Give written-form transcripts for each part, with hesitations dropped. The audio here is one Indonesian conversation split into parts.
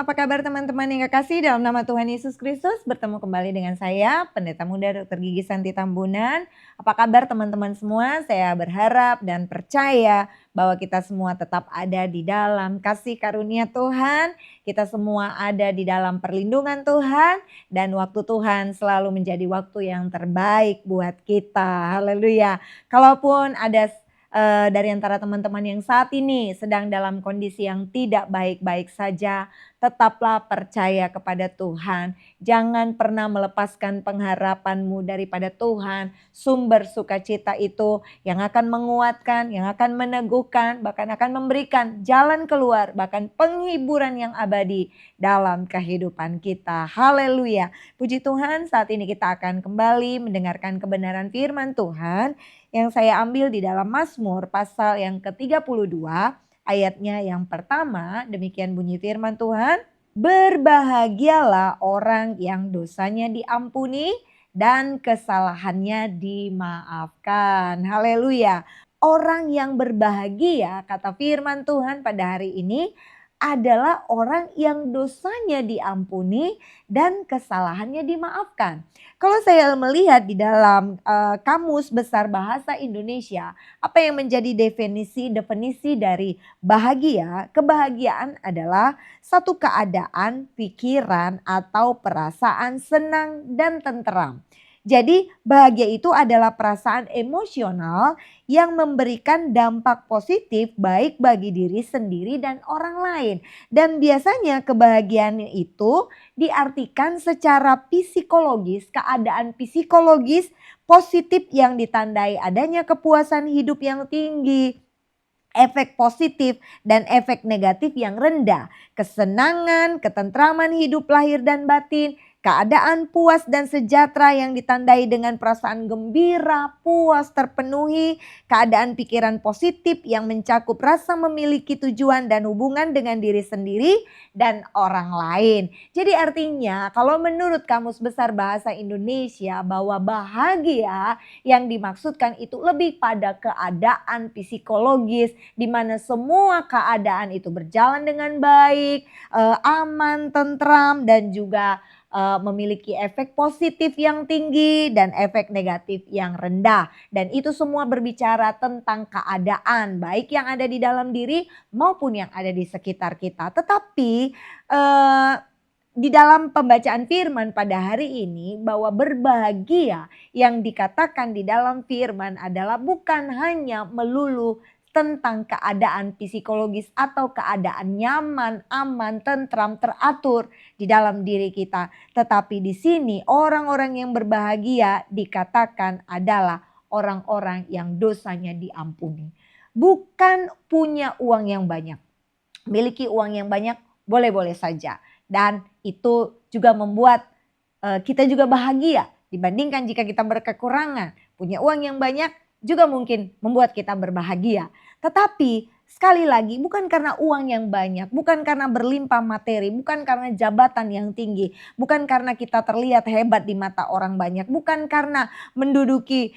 apa kabar teman-teman yang kekasih dalam nama Tuhan Yesus Kristus? Bertemu kembali dengan saya, Pendeta Muda Dr. Gigi Santi Tambunan. Apa kabar teman-teman semua? Saya berharap dan percaya bahwa kita semua tetap ada di dalam kasih karunia Tuhan. Kita semua ada di dalam perlindungan Tuhan. Dan waktu Tuhan selalu menjadi waktu yang terbaik buat kita. Haleluya. Kalaupun ada dari antara teman-teman yang saat ini sedang dalam kondisi yang tidak baik-baik saja, tetaplah percaya kepada Tuhan. Jangan pernah melepaskan pengharapanmu daripada Tuhan. Sumber sukacita itu yang akan menguatkan, yang akan meneguhkan, bahkan akan memberikan jalan keluar, bahkan penghiburan yang abadi dalam kehidupan kita. Haleluya. Puji Tuhan, saat ini kita akan kembali mendengarkan kebenaran firman Tuhan yang saya ambil di dalam Mazmur pasal yang ke-32 ayatnya yang pertama. Demikian bunyi firman Tuhan. Berbahagialah orang yang dosanya diampuni dan kesalahannya dimaafkan. Haleluya. Orang yang berbahagia, kata firman Tuhan pada hari ini, adalah orang yang dosanya diampuni dan kesalahannya dimaafkan. Kalau saya melihat di dalam Kamus Besar Bahasa Indonesia, apa yang menjadi definisi dari bahagia? Kebahagiaan adalah satu keadaan, pikiran atau perasaan senang dan tenteram. Jadi bahagia itu adalah perasaan emosional yang memberikan dampak positif baik bagi diri sendiri dan orang lain. Dan biasanya kebahagiaan itu diartikan secara psikologis, keadaan psikologis positif yang ditandai adanya kepuasan hidup yang tinggi, efek positif dan efek negatif yang rendah, kesenangan, ketentraman hidup lahir dan batin, keadaan puas dan sejahtera yang ditandai dengan perasaan gembira, puas, terpenuhi, keadaan pikiran positif yang mencakup rasa memiliki tujuan dan hubungan dengan diri sendiri dan orang lain. Jadi artinya kalau menurut Kamus Besar Bahasa Indonesia bahwa bahagia yang dimaksudkan itu lebih pada keadaan psikologis di mana semua keadaan itu berjalan dengan baik, aman, tentram dan juga memiliki efek positif yang tinggi dan efek negatif yang rendah. Dan itu semua berbicara tentang keadaan baik yang ada di dalam diri maupun yang ada di sekitar kita. Tetapi di dalam pembacaan firman pada hari ini bahwa berbahagia yang dikatakan di dalam firman adalah bukan hanya melulu tentang keadaan psikologis atau keadaan nyaman, aman, tentram, teratur di dalam diri kita. Tetapi di sini orang-orang yang berbahagia dikatakan adalah orang-orang yang dosanya diampuni. Bukan punya uang yang banyak. Miliki uang yang banyak boleh-boleh saja. Dan itu juga membuat kita juga bahagia dibandingkan jika kita berkekurangan. Punya uang yang banyak juga mungkin membuat kita berbahagia. Tetapi sekali lagi bukan karena uang yang banyak, bukan karena berlimpah materi, bukan karena jabatan yang tinggi, bukan karena kita terlihat hebat di mata orang banyak, bukan karena menduduki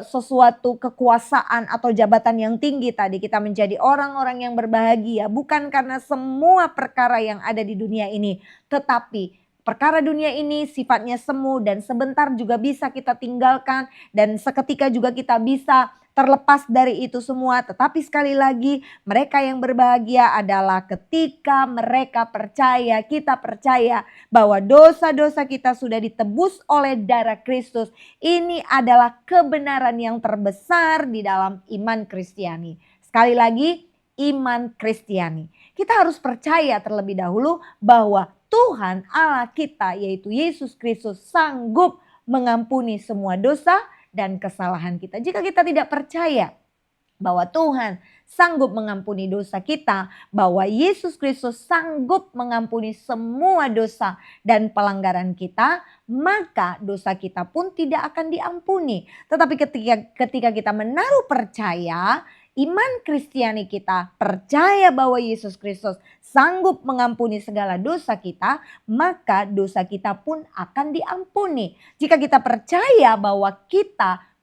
sesuatu kekuasaan atau jabatan yang tinggi tadi kita menjadi orang-orang yang berbahagia, bukan karena semua perkara yang ada di dunia ini, tetapi perkara dunia ini sifatnya semu dan sebentar juga bisa kita tinggalkan dan seketika juga kita bisa terlepas dari itu semua. Tetapi sekali lagi mereka yang berbahagia adalah ketika mereka percaya, kita percaya bahwa dosa-dosa kita sudah ditebus oleh darah Kristus. Ini adalah kebenaran yang terbesar di dalam iman Kristiani. Sekali lagi iman Kristiani. Kita harus percaya terlebih dahulu bahwa Tuhan Allah kita yaitu Yesus Kristus sanggup mengampuni semua dosa dan kesalahan kita. Jika kita tidak percaya bahwa Tuhan sanggup mengampuni dosa kita, bahwa Yesus Kristus sanggup mengampuni semua dosa dan pelanggaran kita, maka dosa kita pun tidak akan diampuni. Tetapi ketika kita menaruh percaya, iman Kristiani kita percaya bahwa Yesus Kristus sanggup mengampuni segala dosa kita, maka dosa kita pun akan diampuni. Jika kita percaya bahwa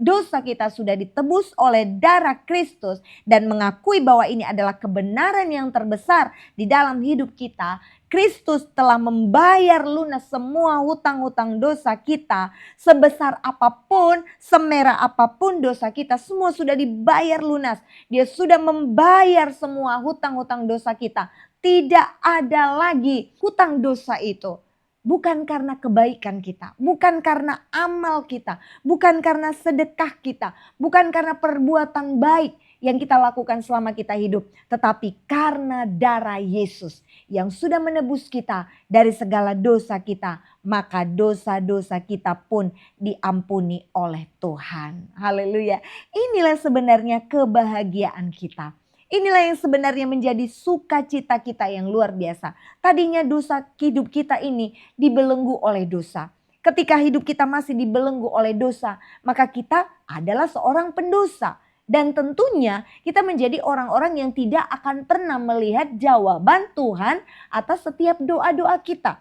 dosa kita sudah ditebus oleh darah Kristus dan mengakui bahwa ini adalah kebenaran yang terbesar di dalam hidup kita, Kristus telah membayar lunas semua hutang-hutang dosa kita. Sebesar apapun, semerah apapun dosa kita, semua sudah dibayar lunas. Dia sudah membayar semua hutang-hutang dosa kita. Tidak ada lagi hutang dosa itu. Bukan karena kebaikan kita, bukan karena amal kita, bukan karena sedekah kita, bukan karena perbuatan baik yang kita lakukan selama kita hidup. Tetapi karena darah Yesus yang sudah menebus kita dari segala dosa kita. Maka dosa-dosa kita pun diampuni oleh Tuhan. Haleluya. Inilah sebenarnya kebahagiaan kita. Inilah yang sebenarnya menjadi sukacita kita yang luar biasa. Tadinya dosa hidup kita ini dibelenggu oleh dosa. Ketika hidup kita masih dibelenggu oleh dosa, maka kita adalah seorang pendosa. Dan tentunya kita menjadi orang-orang yang tidak akan pernah melihat jawaban Tuhan atas setiap doa-doa kita.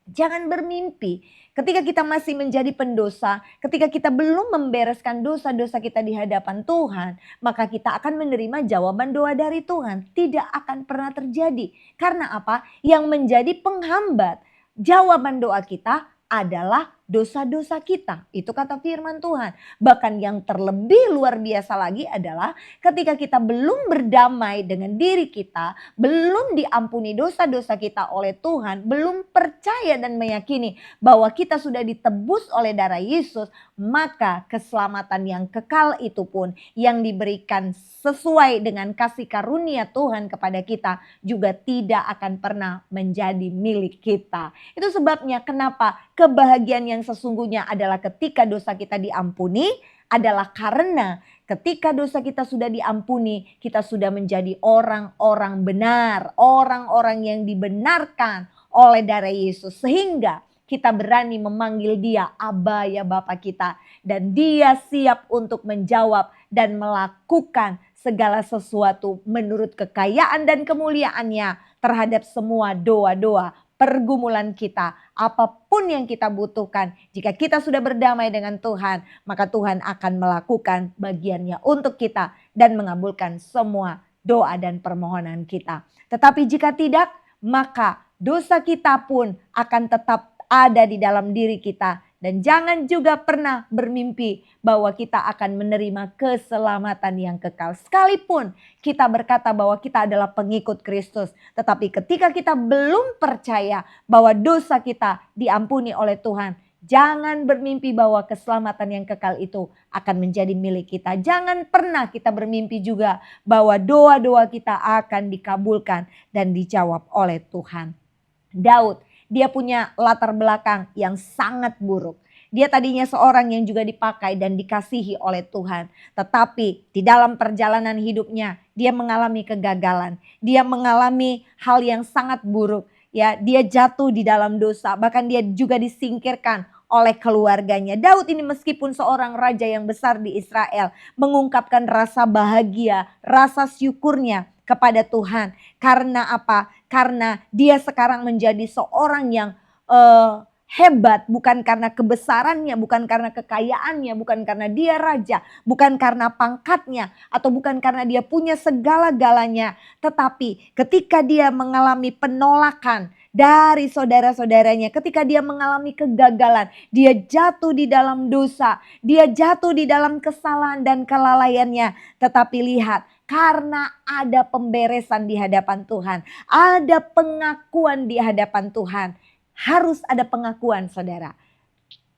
Jangan bermimpi ketika kita masih menjadi pendosa, ketika kita belum membereskan dosa-dosa kita di hadapan Tuhan, maka kita akan menerima jawaban doa dari Tuhan. Tidak akan pernah terjadi. Karena apa? Yang menjadi penghambat jawaban doa kita adalah dosa-dosa kita. Itu kata firman Tuhan. Bahkan yang terlebih luar biasa lagi adalah ketika kita belum berdamai dengan diri kita, belum diampuni dosa-dosa kita oleh Tuhan, belum percaya dan meyakini bahwa kita sudah ditebus oleh darah Yesus, maka keselamatan yang kekal itu pun yang diberikan sesuai dengan kasih karunia Tuhan kepada kita juga tidak akan pernah menjadi milik kita. Itu sebabnya kenapa kebahagiaan yang sesungguhnya adalah ketika dosa kita diampuni, adalah karena ketika dosa kita sudah diampuni, kita sudah menjadi orang-orang benar, orang-orang yang dibenarkan oleh darah Yesus, sehingga kita berani memanggil Dia Aba, ya Bapa kita, dan Dia siap untuk menjawab dan melakukan segala sesuatu menurut kekayaan dan kemuliaannya terhadap semua doa-doa, pergumulan kita, apapun yang kita butuhkan. Jika kita sudah berdamai dengan Tuhan, maka Tuhan akan melakukan bagiannya untuk kita dan mengabulkan semua doa dan permohonan kita. Tetapi jika tidak, maka dosa kita pun akan tetap ada di dalam diri kita. Dan jangan juga pernah bermimpi bahwa kita akan menerima keselamatan yang kekal. Sekalipun kita berkata bahwa kita adalah pengikut Kristus. Tetapi ketika kita belum percaya bahwa dosa kita diampuni oleh Tuhan, jangan bermimpi bahwa keselamatan yang kekal itu akan menjadi milik kita. Jangan pernah kita bermimpi juga bahwa doa-doa kita akan dikabulkan dan dijawab oleh Tuhan. Daud, dia punya latar belakang yang sangat buruk. Dia tadinya seorang yang juga dipakai dan dikasihi oleh Tuhan. Tetapi di dalam perjalanan hidupnya dia mengalami kegagalan. Dia mengalami hal yang sangat buruk. Ya, dia jatuh di dalam dosa. Bahkan dia juga disingkirkan oleh keluarganya. Daud ini meskipun seorang raja yang besar di Israel, mengungkapkan rasa bahagia, rasa syukurnya kepada Tuhan. Karena apa? Karena dia sekarang menjadi seorang yang hebat, bukan karena kebesarannya, bukan karena kekayaannya, bukan karena dia raja, bukan karena pangkatnya, atau bukan karena dia punya segala-galanya. Tetapi ketika dia mengalami penolakan dari saudara-saudaranya, ketika dia mengalami kegagalan, dia jatuh di dalam dosa, dia jatuh di dalam kesalahan dan kelalaiannya. Tetapi lihat, karena ada pemberesan di hadapan Tuhan, ada pengakuan di hadapan Tuhan. Harus ada pengakuan, saudara.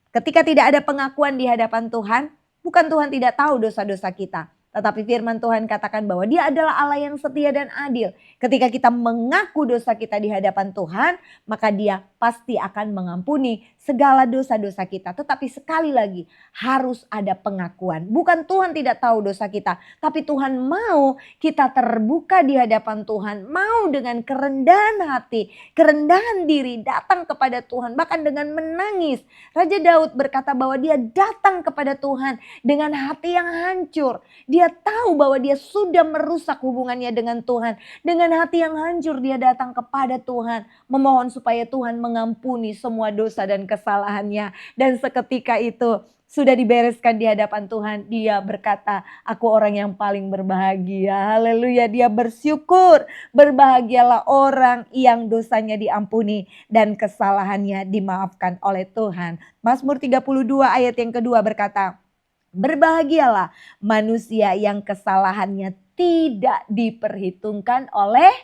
Ketika tidak ada pengakuan di hadapan Tuhan, bukan Tuhan tidak tahu dosa-dosa kita. Tetapi firman Tuhan katakan bahwa Dia adalah Allah yang setia dan adil. Ketika kita mengaku dosa kita di hadapan Tuhan, maka Dia pasti akan mengampuni segala dosa-dosa kita. Tetapi sekali lagi harus ada pengakuan. Bukan Tuhan tidak tahu dosa kita, tapi Tuhan mau kita terbuka di hadapan Tuhan. Mau dengan kerendahan hati, kerendahan diri datang kepada Tuhan. Bahkan dengan menangis. Raja Daud berkata bahwa dia datang kepada Tuhan dengan hati yang hancur. Dia tahu bahwa dia sudah merusak hubungannya dengan Tuhan. Dengan hati yang hancur dia datang kepada Tuhan. Memohon supaya Tuhan mengampuni semua dosa dan kesalahannya. Dan seketika itu sudah dibereskan di hadapan Tuhan, dia berkata, aku orang yang paling berbahagia. Haleluya, dia bersyukur. Berbahagialah orang yang dosanya diampuni dan kesalahannya dimaafkan oleh Tuhan. Mazmur 32 ayat yang kedua berkata, berbahagialah manusia yang kesalahannya tidak diperhitungkan oleh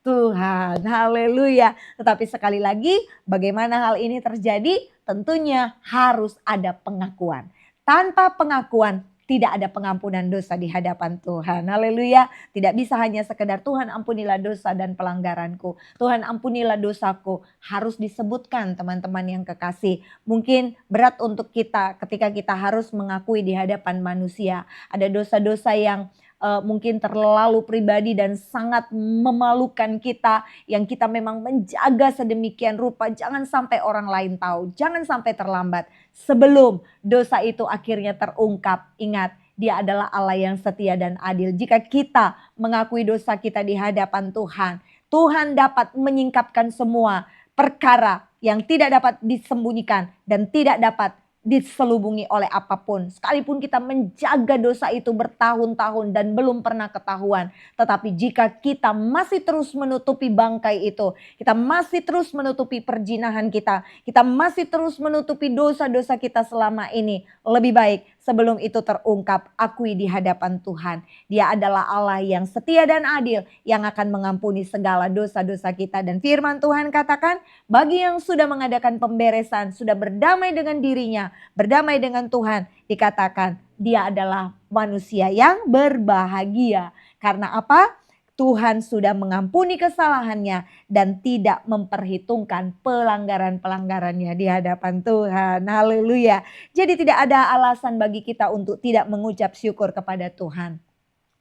Tuhan. Haleluya. Tetapi sekali lagi, bagaimana hal ini terjadi? Tentunya harus ada pengakuan. Tanpa pengakuan tidak ada pengampunan dosa di hadapan Tuhan. Haleluya. Tidak bisa hanya sekedar Tuhan ampunilah dosa dan pelanggaranku. Tuhan ampunilah dosaku. Harus disebutkan teman-teman yang kekasih. Mungkin berat untuk kita ketika kita harus mengakui di hadapan manusia. Ada dosa-dosa yang mungkin terlalu pribadi dan sangat memalukan kita, yang kita memang menjaga sedemikian rupa jangan sampai orang lain tahu, jangan sampai terlambat sebelum dosa itu akhirnya terungkap. Ingat, dia adalah Allah yang setia dan adil. Jika kita mengakui dosa kita di hadapan Tuhan, Tuhan dapat menyingkapkan semua perkara yang tidak dapat disembunyikan dan tidak dapat diselubungi oleh apapun. Sekalipun kita menjaga dosa itu bertahun-tahun dan belum pernah ketahuan. Tetapi jika kita masih terus menutupi bangkai itu, kita masih terus menutupi perjinahan kita masih terus menutupi dosa-dosa kita selama ini. Lebih baik sebelum itu terungkap, akui di hadapan Tuhan. Dia adalah Allah yang setia dan adil, yang akan mengampuni segala dosa-dosa kita. Dan firman Tuhan katakan, bagi yang sudah mengadakan pemberesan, sudah berdamai dengan dirinya, berdamai dengan Tuhan, dikatakan dia adalah manusia yang berbahagia. Karena apa? Tuhan sudah mengampuni kesalahannya dan tidak memperhitungkan pelanggaran-pelanggarannya di hadapan Tuhan. Haleluya. Jadi tidak ada alasan bagi kita untuk tidak mengucap syukur kepada Tuhan.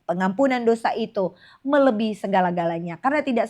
Pengampunan dosa itu melebihi segala-galanya. Karena tidak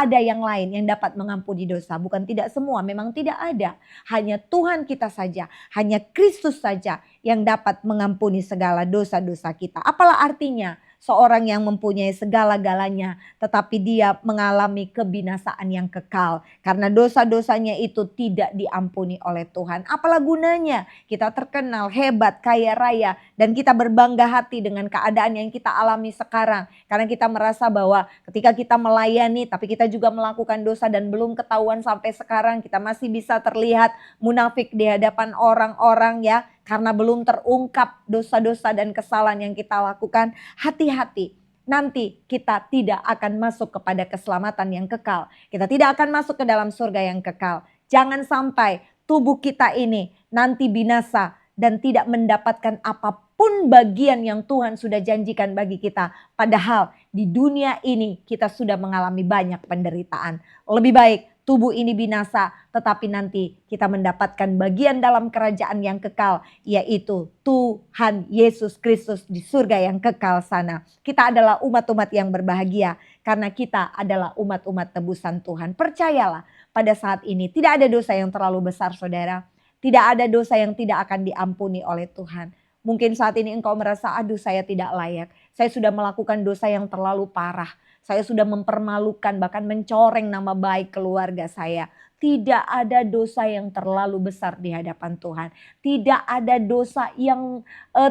ada yang lain yang dapat mengampuni dosa. Bukan tidak semua, memang tidak ada. Hanya Tuhan kita saja, hanya Kristus saja yang dapat mengampuni segala dosa-dosa kita. Apalah artinya seorang yang mempunyai segala-galanya tetapi dia mengalami kebinasaan yang kekal karena dosa-dosanya itu tidak diampuni oleh Tuhan. Apalah gunanya kita terkenal hebat, kaya raya dan kita berbangga hati dengan keadaan yang kita alami sekarang, karena kita merasa bahwa ketika kita melayani tapi kita juga melakukan dosa dan belum ketahuan sampai sekarang, kita masih bisa terlihat munafik di hadapan orang-orang ya, karena belum terungkap dosa-dosa dan kesalahan yang kita lakukan. Hati-hati, nanti kita tidak akan masuk kepada keselamatan yang kekal. Kita tidak akan masuk ke dalam surga yang kekal. Jangan sampai tubuh kita ini nanti binasa dan tidak mendapatkan apapun bagian yang Tuhan sudah janjikan bagi kita. Padahal di dunia ini kita sudah mengalami banyak penderitaan. Lebih baik tubuh ini binasa, tetapi nanti kita mendapatkan bagian dalam kerajaan yang kekal, yaitu Tuhan Yesus Kristus di surga yang kekal sana. Kita adalah umat-umat yang berbahagia karena kita adalah umat-umat tebusan Tuhan. Percayalah, pada saat ini tidak ada dosa yang terlalu besar, saudara. Tidak ada dosa yang tidak akan diampuni oleh Tuhan. Mungkin saat ini engkau merasa, aduh saya tidak layak. Saya sudah melakukan dosa yang terlalu parah. Saya sudah mempermalukan, bahkan mencoreng nama baik keluarga saya. Tidak ada dosa yang terlalu besar di hadapan Tuhan. Tidak ada dosa yang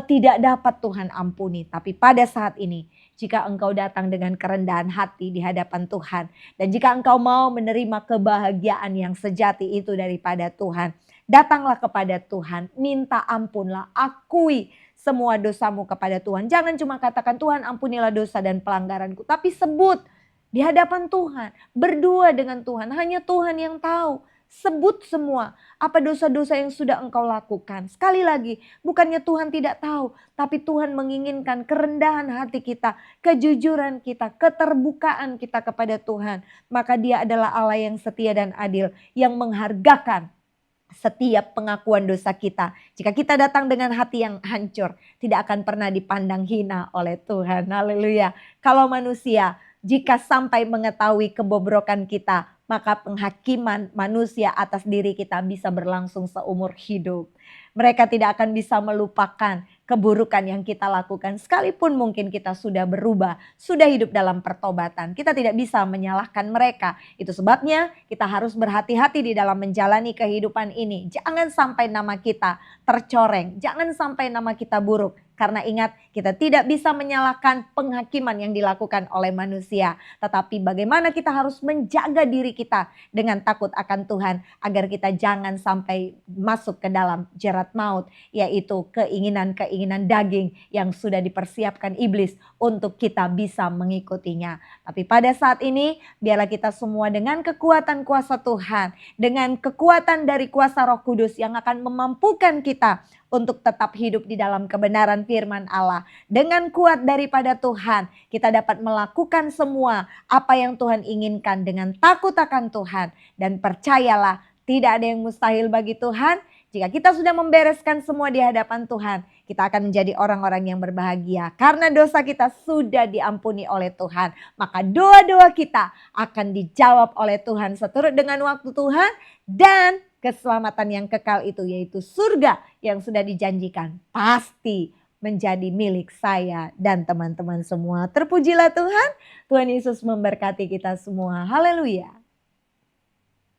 tidak dapat Tuhan ampuni. Tapi pada saat ini, jika engkau datang dengan kerendahan hati di hadapan Tuhan, dan jika engkau mau menerima kebahagiaan yang sejati itu daripada Tuhan, datanglah kepada Tuhan, minta ampunlah, akui semua dosamu kepada Tuhan. Jangan cuma katakan Tuhan ampunilah dosa dan pelanggaranku, tapi sebut di hadapan Tuhan, berdua dengan Tuhan. Hanya Tuhan yang tahu. Sebut semua apa dosa-dosa yang sudah engkau lakukan. Sekali lagi, bukannya Tuhan tidak tahu, tapi Tuhan menginginkan kerendahan hati kita, kejujuran kita, keterbukaan kita kepada Tuhan. Maka Dia adalah Allah yang setia dan adil, yang menghargakan setiap pengakuan dosa kita. Jika kita datang dengan hati yang hancur, tidak akan pernah dipandang hina oleh Tuhan. Haleluya. Kalau manusia, jika sampai mengetahui kebobrokan kita, maka penghakiman manusia atas diri kita bisa berlangsung seumur hidup. Mereka tidak akan bisa melupakan keburukan yang kita lakukan. Sekalipun mungkin kita sudah berubah, sudah hidup dalam pertobatan, kita tidak bisa menyalahkan mereka. Itu sebabnya kita harus berhati-hati di dalam menjalani kehidupan ini. Jangan sampai nama kita tercoreng, jangan sampai nama kita buruk. Karena ingat, kita tidak bisa menyalahkan penghakiman yang dilakukan oleh manusia. Tetapi bagaimana kita harus menjaga diri kita dengan takut akan Tuhan. Agar kita jangan sampai masuk ke dalam jerat maut. Yaitu keinginan-keinginan daging yang sudah dipersiapkan iblis untuk kita bisa mengikutinya. Tapi pada saat ini, biarlah kita semua dengan kekuatan kuasa Tuhan. Dengan kekuatan dari kuasa Roh Kudus yang akan memampukan kita untuk tetap hidup di dalam kebenaran firman Allah. Dengan kuat daripada Tuhan, kita dapat melakukan semua apa yang Tuhan inginkan dengan takut akan Tuhan. Dan percayalah, tidak ada yang mustahil bagi Tuhan. Jika kita sudah membereskan semua di hadapan Tuhan, kita akan menjadi orang-orang yang berbahagia. Karena dosa kita sudah diampuni oleh Tuhan. Maka doa-doa kita akan dijawab oleh Tuhan seturut dengan waktu Tuhan. Dan keselamatan yang kekal itu, yaitu surga yang sudah dijanjikan, pasti menjadi milik saya dan teman-teman semua. Terpujilah Tuhan. Tuhan Yesus memberkati kita semua. Haleluya.